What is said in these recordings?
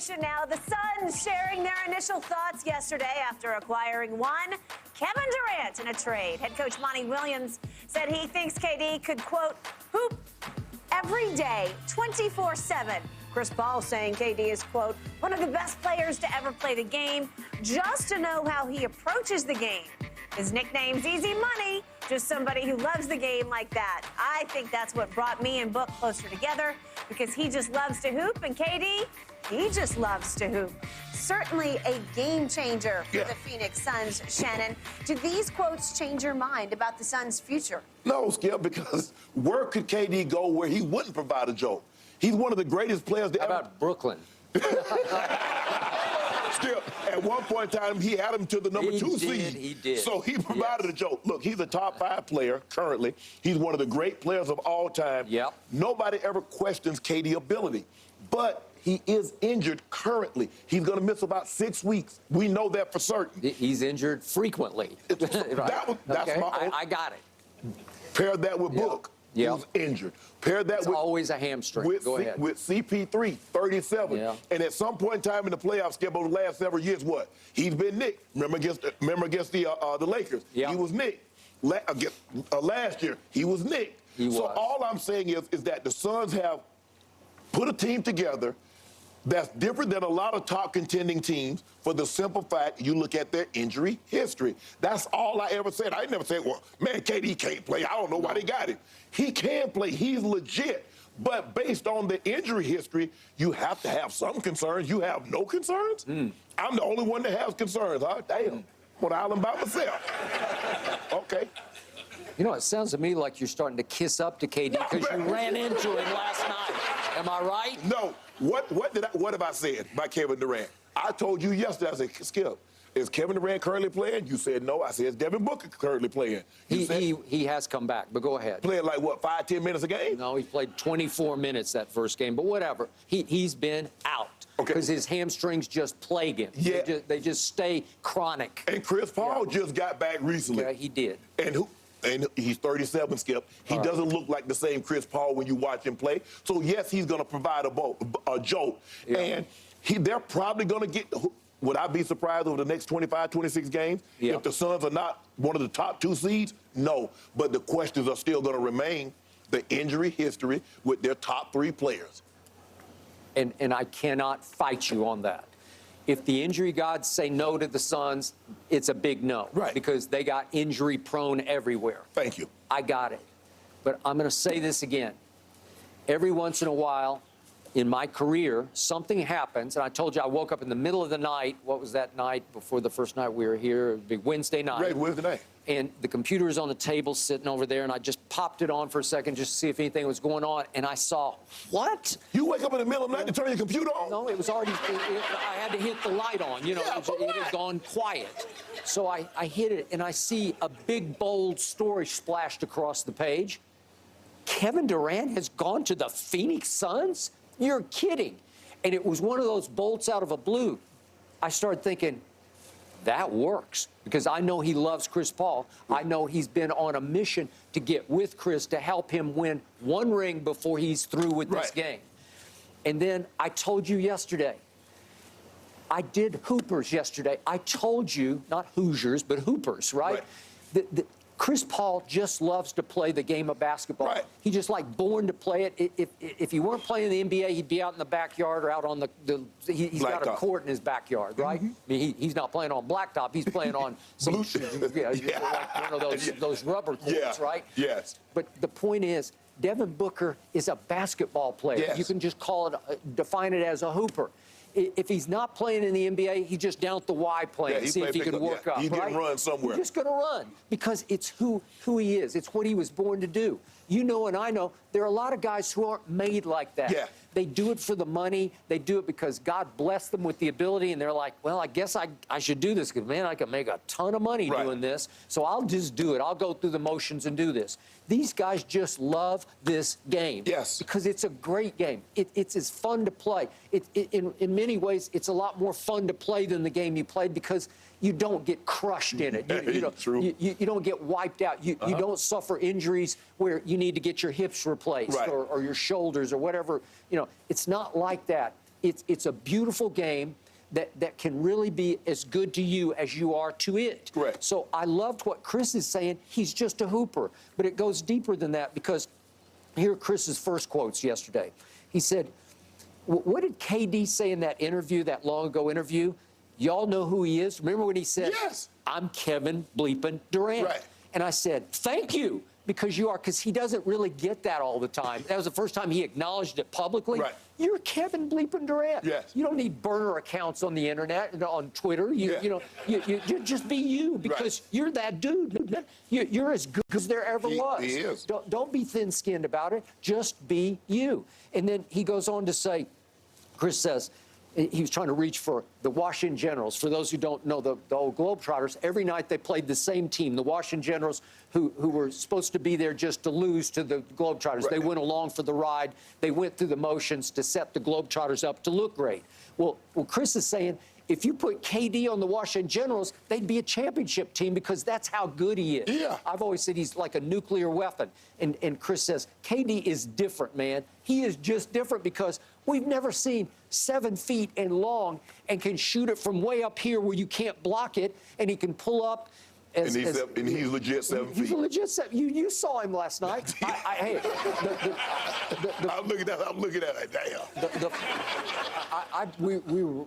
action now. The Suns sharing their initial thoughts yesterday after acquiring one Kevin Durant in a trade. Head coach Monty Williams said he thinks KD could, quote, hoop every day, 24/7. Chris Paul saying KD is, quote, one of the best players to ever play the game, just to know how he approaches the game. His nickname's Easy Money, just somebody who loves the game like that. I think that's what brought me and Book closer together, because he just loves to hoop, and KD, he just loves to hoop. Certainly a game changer for the Phoenix Suns, Shannon. Do these quotes change your mind about the Suns' future? No, Skip, because where could KD go where he wouldn't provide a joke? He's one of the greatest players to How ever. about Brooklyn? Still, at one point in time, he had him to the number two seed. He did. So he provided a joke. Look, he's a top 5 player currently. He's one of the great players of all time. Yep. Nobody ever questions KD's ability. But he is injured currently. He's going to miss about 6 weeks. We know that for certain. He's injured frequently. That's Okay, my I got it. Pair that with Book. Yep. Who's injured. Pair that It's with always a hamstring. Go ahead. With CP3, 37. Yeah. And at some point in time in the playoffs, Skip, over the last several years, what? He's been nicked. Remember against the Lakers? Yeah. He was nicked. Last year, he was nicked. So all I'm saying is that the Suns have put a team together that's different than a lot of top contending teams for the simple fact you look at their injury history. That's all I ever said. I never said, well, man, KD can't play. I don't know why they got him. He can play. He's legit. But based on the injury history, you have to have some concerns. You have no concerns? I'm the only one that has concerns, huh? Damn. I'm on the island by myself. Okay. You know, it sounds to me like you're starting to kiss up to KD because you ran into him last night. Am I right? No. What have I said by Kevin Durant? I told you yesterday, I said, Skip, is Kevin Durant currently playing? You said no. I said, is Devin Booker currently playing? He has come back, but go ahead. Playing like, what, 5-10 minutes a game? No, he played 24 minutes that first game, but whatever. He's been out because his hamstrings just plague him. Yeah. They just stay chronic. And Chris Paul just got back recently. Yeah, he did. And he's 37, Skip. He doesn't look like the same Chris Paul when you watch him play. So, yes, he's going to provide a jolt. Yeah. And they're probably going to get – would I be surprised over the next 25, 26 games if the Suns are not one of the top 2 seeds? No. But the questions are still going to remain the injury history with their top 3 players. And I cannot fight you on that. If the injury gods say no to the Suns, it's a big no. Right. Because they got injury prone everywhere. Thank you. I got it. But I'm going to say this again. Every once in a while in my career, something happens. And I told you I woke up in the middle of the night. What was that night before the first night we were here? It was a big Wednesday night. Right, Wednesday night. And the computer was on the table sitting over there, and I just popped it on for a second just to see if anything was going on, and I saw, what? You wake up in the middle of the night to turn your computer on? No, it was already, I had to hit the light on, you know, it had gone quiet. So I hit it, and I see a big, bold story splashed across the page. Kevin Durant has gone to the Phoenix Suns? You're kidding. And it was one of those bolts out of a blue. I started thinking, that works, because I know he loves Chris Paul. I know he's been on a mission to get with Chris to help him win one ring before he's through with this game. And then I told you yesterday, I did Hoopers yesterday. I told you, not Hoosiers, but Hoopers, right? Chris Paul just loves to play the game of basketball. He just like born to play it. If he weren't playing in the NBA, he'd be out in the backyard or out on he's got a court in his backyard, right? I mean, he's not playing on blacktop. He's playing on some, like one of those rubber courts, right? Yes. But the point is, Devin Booker is a basketball player. Yes. You can just call it, define it as a hooper. If he's not playing in the NBA, he's just down at the Y playing, see if he can work up. He's getting run somewhere. He's just going to run because it's who he is. It's what he was born to do. You know, and I know there are a lot of guys who aren't made like that. Yeah. They do it for the money. They do it because God blessed them with the ability, and they're like, well, I guess I should do this because, man, I can make a ton of money doing this, so I'll just do it. I'll go through the motions and do this. These guys just love this game. Yes. Because it's a great game. It's as fun to play. In many ways, it's a lot more fun to play than the game you played because you don't get crushed in it. You don't get wiped out. You don't suffer injuries where you need to get your hips replaced or your shoulders or whatever. You know, it's not like that. it's a beautiful game that can really be as good to you as you are to it. Correct. So I loved what Chris is saying. He's just a hooper. But it goes deeper than that, because here are Chris's first quotes yesterday. He said, what did KD say in that interview, that long ago interview? Y'all know who he is? Remember when he said, yes, I'm Kevin bleeping Durant. Right. And I said, thank you, because you are, because he doesn't really get that all the time. That was the first time he acknowledged it publicly. Right. You're Kevin bleeping Durant. Yes. You don't need burner accounts on the internet and on Twitter. You just be you, because you're that dude. You're as good as there ever was. He is. Don't be thin-skinned about it. Just be you. And then he goes on to say, Chris says, he was trying to reach for the Washington Generals. For those who don't know, the old Globetrotters, every night they played the same team, the Washington Generals, who were supposed to be there just to lose to the Globetrotters. Right. They went along for the ride. They went through the motions to set the Globetrotters up to look great. Well, Chris is saying, if you put KD on the Washington Generals, they'd be a championship team, because that's how good he is. Yeah. I've always said he's like a nuclear weapon. And Chris says, KD is different, man. He is just different, because we've never seen 7 feet and long and can shoot it from way up here where you can't block it, and he can pull up. And he's legit 7 feet. He's a legit 7. You saw him last night. Hey, I'm looking at it. Damn. we were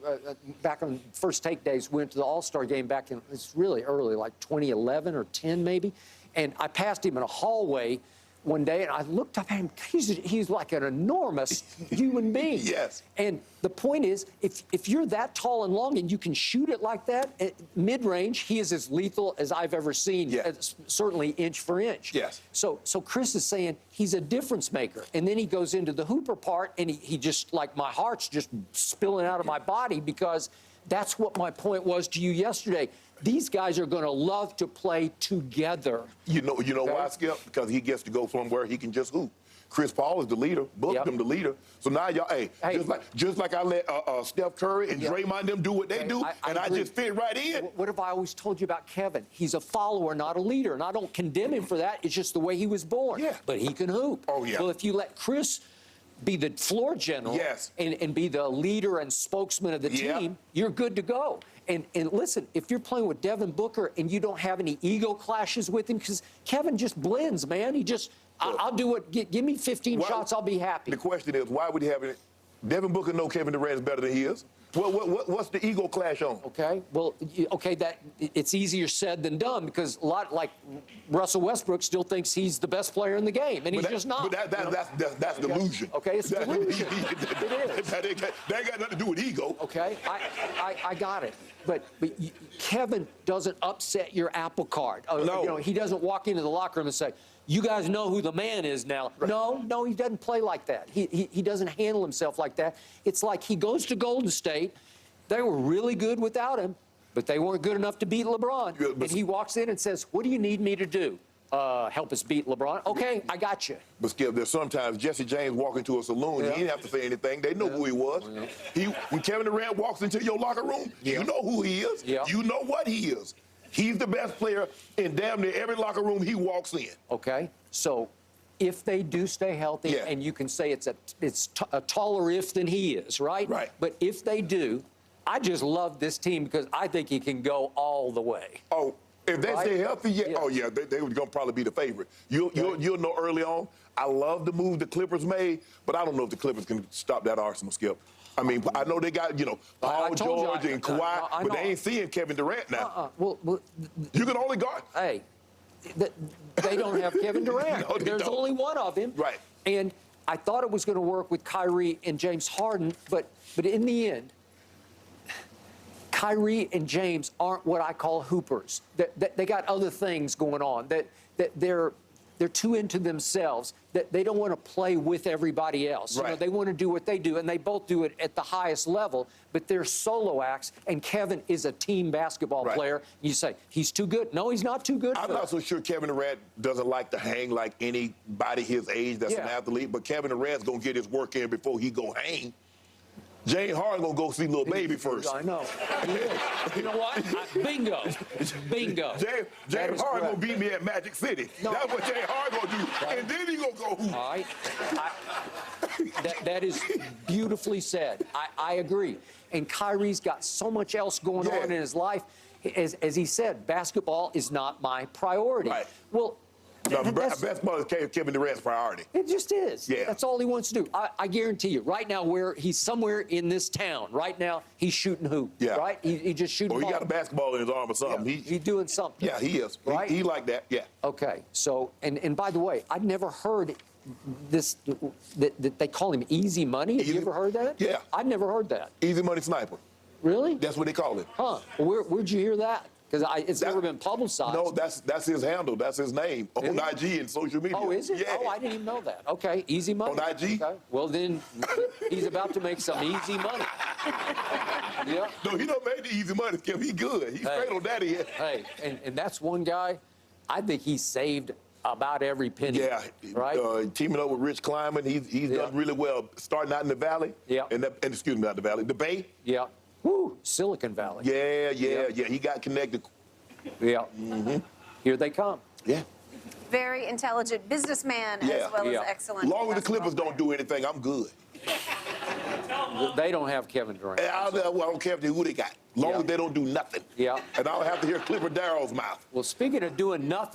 back on First Take days. We went to the All-Star game back in, it's really early, like 2011 or 10 maybe. And I passed him in a hallway one day, and I looked up at him. He's like an enormous human being. Yes. And the point is, if you're that tall and long and you can shoot it like that, at mid-range, he is as lethal as I've ever seen, yes, certainly inch for inch. Yes. So Chris is saying he's a difference maker. And then he goes into the hooper part, and he just, like, my heart's just spilling out of my body, because that's what my point was to you yesterday. These guys are going to love to play together. You know why, Skip? Because he gets to go somewhere he can just hoop. Chris Paul is the leader, booked him the leader. So now y'all, just like I let Steph Curry and Draymond them do what they do, I just fit right in. What have I always told you about Kevin? He's a follower, not a leader. And I don't condemn him for that. It's just the way he was born. Yeah. But he can hoop. Oh, yeah. Well, if you let Chris be the floor general, and be the leader and spokesman of the team, you're good to go. And listen, if you're playing with Devin Booker and you don't have any ego clashes with him, because Kevin just blends, man. He just, I'll do what, give me 15 shots, I'll be happy. The question is, why would he have it? Devin Booker know Kevin Durant is better than he is. What's the ego clash on? Okay, well, that it's easier said than done, because a lot, like Russell Westbrook still thinks he's the best player in the game, and he's just not. But that's delusion. Okay, it's delusion. It is. That ain't got nothing to do with ego. Okay, I got it. But Kevin doesn't upset your apple cart. No. He doesn't walk into the locker room and say, you guys know who the man is now. Right. No, he doesn't play like that. He doesn't handle himself like that. It's like he goes to Golden State. They were really good without him, but they weren't good enough to beat LeBron. Yeah, and he walks in and says, what do you need me to do? Help us beat LeBron? Okay, I got you. But Skip, there's sometimes Jesse James walk into a saloon, he didn't have to say anything. They know who he was. When Kevin Durant walks into your locker room, you know who he is. You know what he is. He's the best player in damn near every locker room he walks in. Okay, so if they do stay healthy, and you can say it's a taller if than he is, right? Right. But if they do, I just love this team, because I think he can go all the way. Oh, if they stay healthy, they were going to probably be the favorite. You'll know early on. I love the move the Clippers made, but I don't know if the Clippers can stop that Arsenal, Skip. I mean, I know they got, Paul George and Kawhi, but they ain't seeing Kevin Durant now. Well, you can only guard. Hey, they don't have Kevin Durant. No, There's only one of him. Right. And I thought it was going to work with Kyrie and James Harden, but in the end, Kyrie and James aren't what I call hoopers. They got other things going on. That they're too into themselves. That they don't want to play with everybody else. Right. They want to do what they do, and they both do it at the highest level. But they're solo acts, and Kevin is a team basketball player. You say he's too good. No, he's not too good. I'm not so sure Kevin Durant doesn't like to hang like anybody his age that's an athlete. But Kevin Durant's gonna get his work in before he go hang. James Harden gonna go see little baby first. I know. You know what? Bingo. Bingo. James Harden gonna beat me at Magic City. No. That's what James Harden gonna do. Right. And then he gonna go hoop. All right. That is beautifully said. I agree. And Kyrie's got so much else going on in his life. As he said, basketball is not my priority. Right. Well, basketball is Kevin Durant's priority. it just is. Yeah. That's all he wants to do. I guarantee you, right now, where he's somewhere in this town, right now, he's shooting hoop. Yeah. Right? He just shooting Or he ball. got a basketball in his arm or something. Yeah. He's doing something. Yeah, he is. Right? He like that, yeah. Okay. So, and by the way, I'd never heard this, that they call him easy money. Have you ever heard that? Yeah. I'd never heard that. Easy money sniper. Really? That's what they call it. Huh. Where'd you hear that? Because it's never been publicized. No, that's his handle. That's his name on IG and social media. Oh, is it? Yeah. Oh, I didn't even know that. Okay, easy money. On IG? Okay. Well, then he's about to make some easy money. Yeah. No, he don't make the easy money, Kim. He good. He's straight on that end. Hey, and that's one guy, I think he saved about every penny. Yeah. Right? Teaming up with Rich Kleiman, he's done really well. Starting out in the Valley. Yeah. And excuse me, not the Valley, the Bay. Yeah. Woo, Silicon Valley. Yeah. He got connected. Yeah. Here they come. Yeah. Very intelligent businessman Yeah. as well as excellent. Long as the basketball Clippers don't do anything, I'm good. They don't have Kevin Durant. I don't care who they got. Long as they don't do nothing. Yeah. And I don't have to hear Clipper Darrell's mouth. Well, speaking of doing nothing.